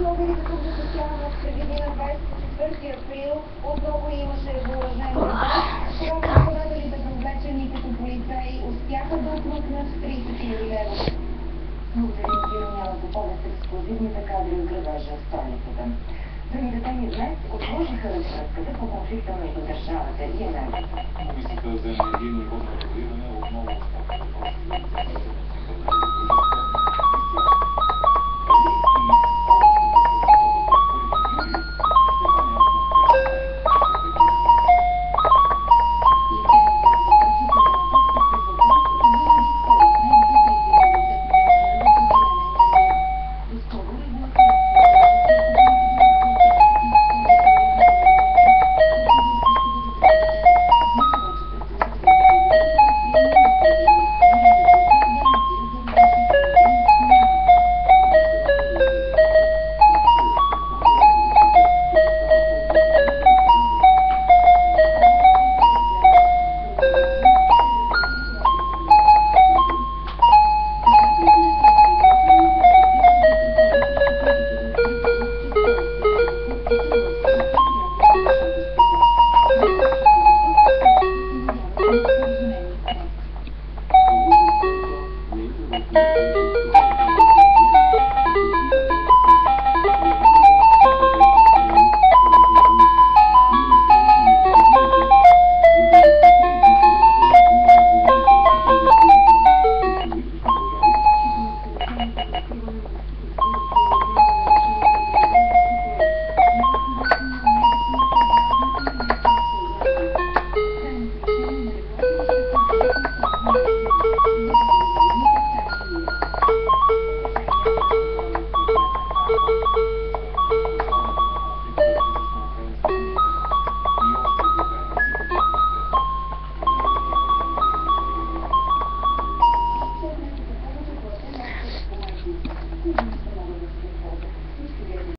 Българите тук да се сяват преди на 24 април отново имаше въоръжен напад. Нападателите, привлечени като полицаи, успяха да отмъкнат 30 000 лева. Телевизия няма запомнят ексклюзивните кадри от градежа в столицата. Другите теми днес отложиха разгръзката по конфликта между държавата и Америка. Комисията за енергийно и водно регулиране